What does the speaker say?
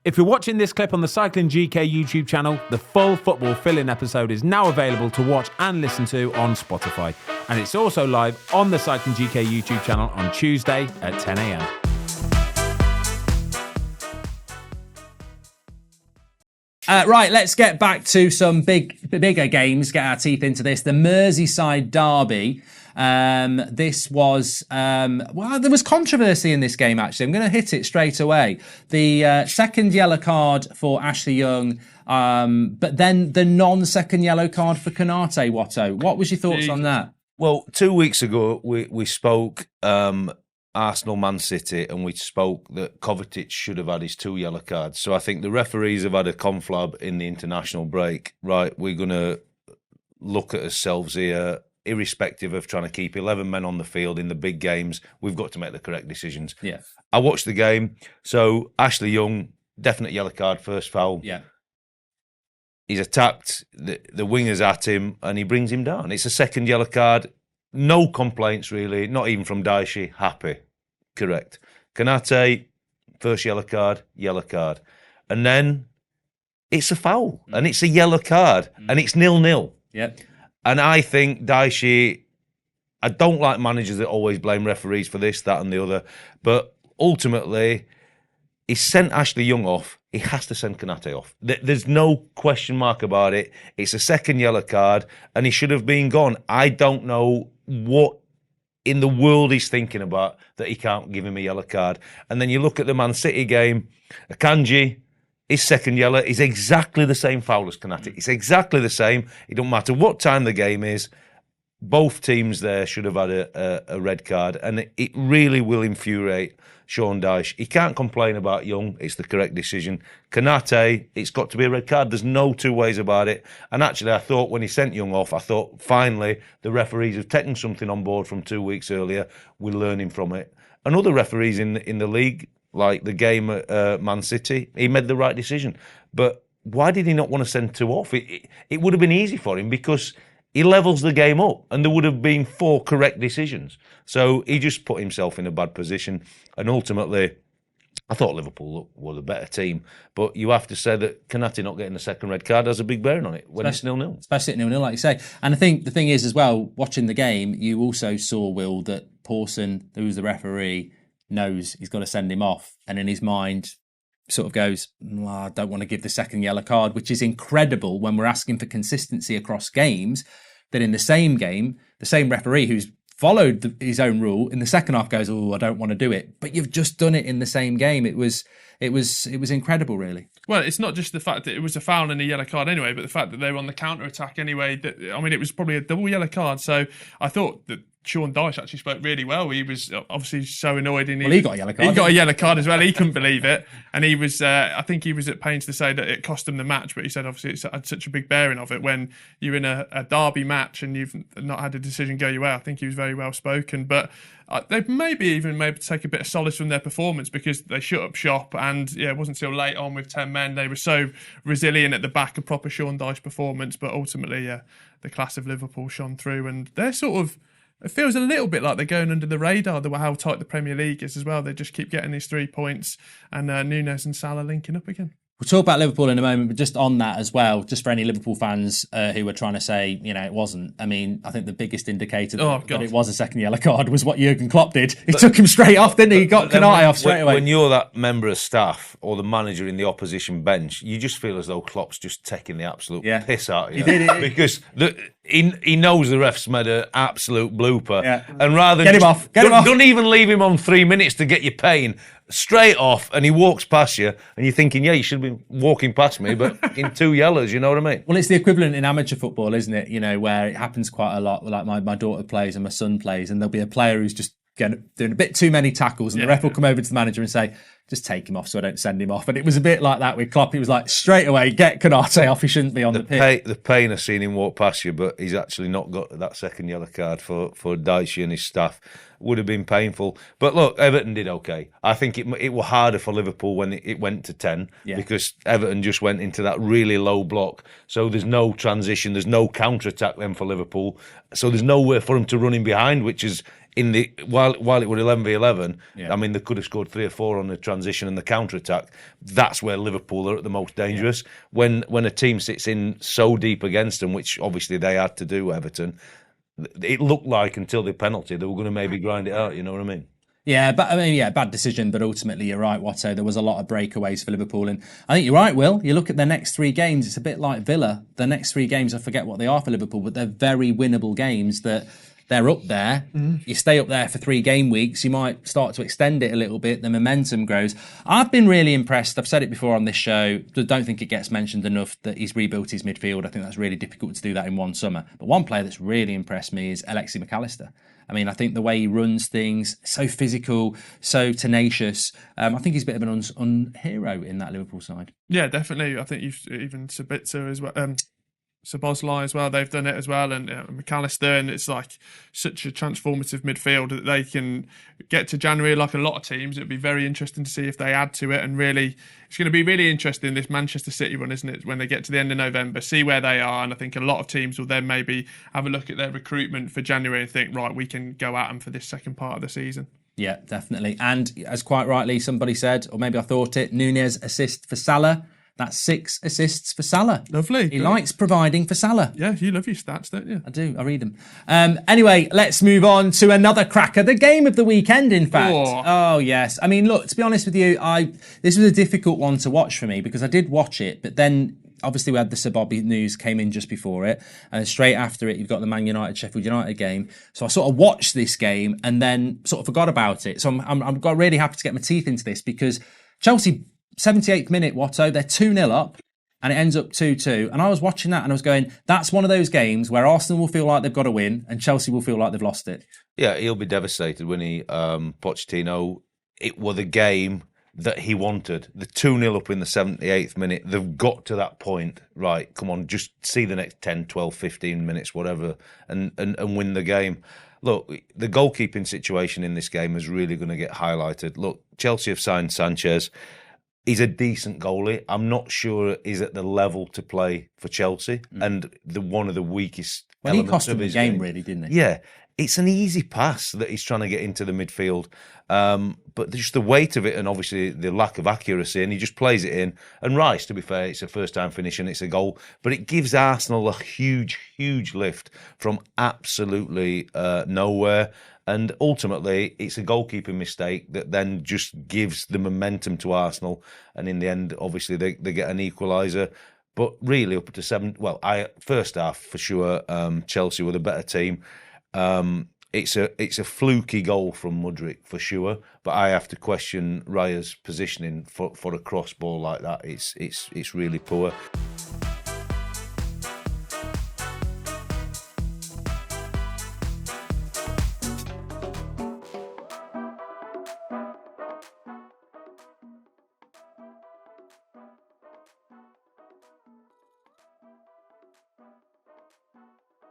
If you're watching this clip on the Cycling GK YouTube channel, the full football fill-in episode is now available to watch and listen to on Spotify. And it's also live on the Cycling GK YouTube channel on Tuesday at 10 a.m. Right, let's get back to some bigger games, get our teeth into this. The Merseyside Derby. This was, there was controversy in this game, actually. I'm going to hit it straight away. The second yellow card for Ashley Young, but then the non-second yellow card for Konaté, Watto. What was your thoughts on that? Well, 2 weeks ago, we spoke Arsenal, Man City, and we spoke that Kovacic should have had his 2 yellow cards. So I think the referees have had a conflab in the international break. Right, we're going to look at ourselves here. Irrespective of trying to keep 11 men on the field in the big games, we've got to make the correct decisions. Yeah. I watched the game. So Ashley Young, definite yellow card, first foul. Yeah. He's attacked the wingers at him and he brings him down. It's a second yellow card. No complaints, really. Not even from Dyche. Happy. Correct. Konaté, first yellow card. And then it's a foul and it's a yellow card and it's 0-0. Yep. And I think Dyche, I don't like managers that always blame referees for this, that and the other. But ultimately, he sent Ashley Young off. He has to send Konaté off. There's no question mark about it. It's a second yellow card and he should have been gone. I don't know what in the world he's thinking about that he can't give him a yellow card. And then you look at the Man City game, Akanji, his second yellow is exactly the same foul as Konaté. It's exactly the same. It don't matter what time the game is. Both teams there should have had a red card. And it really will infuriate Sean Dyche. He can't complain about Young. It's the correct decision. Konaté, it's got to be a red card. There's no two ways about it. And actually, I thought when he sent Young off, I thought finally the referees have taken something on board from 2 weeks earlier. We're learning from it. And other referees in the league, like the game at Man City, he made the right decision. But why did he not want to send 2 off? It would have been easy for him because he levels the game up and there would have been 4 correct decisions. So he just put himself in a bad position. And ultimately, I thought Liverpool were the better team. But you have to say that Konaté not getting the second red card has a big bearing on it when it's 0-0. Especially at 0-0, like you say. And I think the thing is as well, watching the game, you also saw, Will, that Pawson, who's the referee, knows he's got to send him off. And in his mind, sort of goes, I don't want to give the second yellow card, which is incredible when we're asking for consistency across games, that in the same game, the same referee who's followed his own rule in the second half goes, I don't want to do it. But you've just done it in the same game. It was incredible, really. Well, it's not just the fact that it was a foul and a yellow card anyway, but the fact that they were on the counter-attack anyway. It was probably a double yellow card. So I thought that Sean Dyche actually spoke really well. He was obviously so annoyed. He got a yellow card. He got a yellow card as well. He couldn't believe it. And he was, I think he was at pains to say that it cost him the match, but he said obviously it's had such a big bearing of it when you're in a derby match and you've not had a decision go your way. I think he was very well spoken. But they've maybe take a bit of solace from their performance because they shut up shop and it wasn't until late on with 10 men. They were so resilient at the back, a proper Sean Dyche performance. But ultimately, the class of Liverpool shone through and they're sort of, it feels a little bit like they're going under the radar, how tight the Premier League is as well. They just keep getting these 3 points and Nunes and Salah linking up again. We'll talk about Liverpool in a moment, but just on that as well, just for any Liverpool fans who were trying to say, it wasn't. I mean, I think the biggest indicator that it was a second yellow card was what Jurgen Klopp did. He took him straight off, didn't he? He got Konaté off straight away. When you're that member of staff or the manager in the opposition bench, you just feel as though Klopp's just taking the absolute piss out of you. He did. Because he knows the ref's made an absolute blooper. Yeah. And rather than... Get him off. Don't even leave him on 3 minutes to get your pain. Straight off, and he walks past you, and you're thinking, you should have been walking past me, but in 2 yellows, you know what I mean? Well, it's the equivalent in amateur football, isn't it? Where it happens quite a lot. Like my daughter plays and my son plays, and there'll be a player who's just doing a bit too many tackles, and the ref will come over to the manager and say, just take him off so I don't send him off. And it was a bit like that with Klopp. He was like, straight away, get Konaté off. He shouldn't be on the pitch. The pain of seeing him walk past you, but he's actually not got that second yellow card for Dyche and his staff. Would have been painful. But look, Everton did okay. I think it was harder for Liverpool when it went to 10 because Everton just went into that really low block. So there's no transition, there's no counter-attack then for Liverpool. So there's nowhere for them to run in behind, which is while it was 11v11, Yeah. I mean, they could have scored 3 or 4 on the transition and the counter-attack. That's where Liverpool are at the most dangerous. When a team sits in so deep against them, which obviously they had to do, Everton, it looked like until the penalty they were going to maybe grind it out, you know what I mean? Yeah, but I mean, bad decision. But ultimately, you're right, Watto. There was a lot of breakaways for Liverpool, and I think you're right, Will. You look at their next 3 games; it's a bit like Villa. The next 3 games, I forget what they are for Liverpool, but they're very winnable games. That they're up there. You stay up there for 3 game weeks, you might start to extend it a little bit. The momentum grows. I've been really impressed. I've said it before on this show. I don't think it gets mentioned enough that he's rebuilt his midfield. I think that's really difficult to do that in one summer. But one player that's really impressed me is Alexis McAllister. I mean, I think the way he runs things, so physical, so tenacious. I think he's a bit of an unsung hero in that Liverpool side. Yeah, definitely. I think you've even Sabitzer as well, Szoboszlai as well. They've done it as well, and McAllister, and it's like such a transformative midfield that they can get to January like a lot of teams. It'd be very interesting to see if they add to it, and really, it's going to be really interesting this Manchester City one, isn't it? When they get to the end of November, see where they are, and I think a lot of teams will then maybe have a look at their recruitment for January and think, right, we can go at them for this second part of the season. Yeah, definitely. And as quite rightly somebody said, or maybe I thought it, Nunez assist for Salah. That's 6 assists for Salah. Lovely. He likes providing for Salah. Yeah, you love your stats, don't you? I do. I read them. Anyway, let's move on to another cracker. The game of the weekend, in fact. Oh, yes. I mean, look, to be honest with you, this was a difficult one to watch for me because I did watch it, but then obviously we had the Sir Bobby news came in just before it, and straight after it, you've got the Man United Sheffield United game. So I sort of watched this game and then sort of forgot about it. So I'm really happy to get my teeth into this because Chelsea, 78th minute, Watto, they're 2-0 up and it ends up 2-2. And I was watching that and I was going, that's one of those games where Arsenal will feel like they've got to win and Chelsea will feel like they've lost it. Yeah, he'll be devastated when Pochettino, it was the game that he wanted. The 2-0 up in the 78th minute, they've got to that point. Right, come on, just see the next 10, 12, 15 minutes, whatever, and win the game. Look, the goalkeeping situation in this game is really going to get highlighted. Look, Chelsea have signed Sanchez. He's a decent goalie. I'm not sure he's at the level to play for Chelsea, and one of the weakest He elements cost of him the his game, really, didn't he? Yeah, it's an easy pass that he's trying to get into the midfield, but just the weight of it and obviously the lack of accuracy, and he just plays it in. And Rice, to be fair, it's a first-time finish and it's a goal, but it gives Arsenal a huge, huge lift from absolutely nowhere. And ultimately, it's a goalkeeping mistake that then just gives the momentum to Arsenal. And in the end, obviously, they get an equaliser. But really, up to 7, first half for sure, Chelsea were the better team. It's a fluky goal from Mudryk for sure, but I have to question Raya's positioning for a cross ball like that. It's really poor.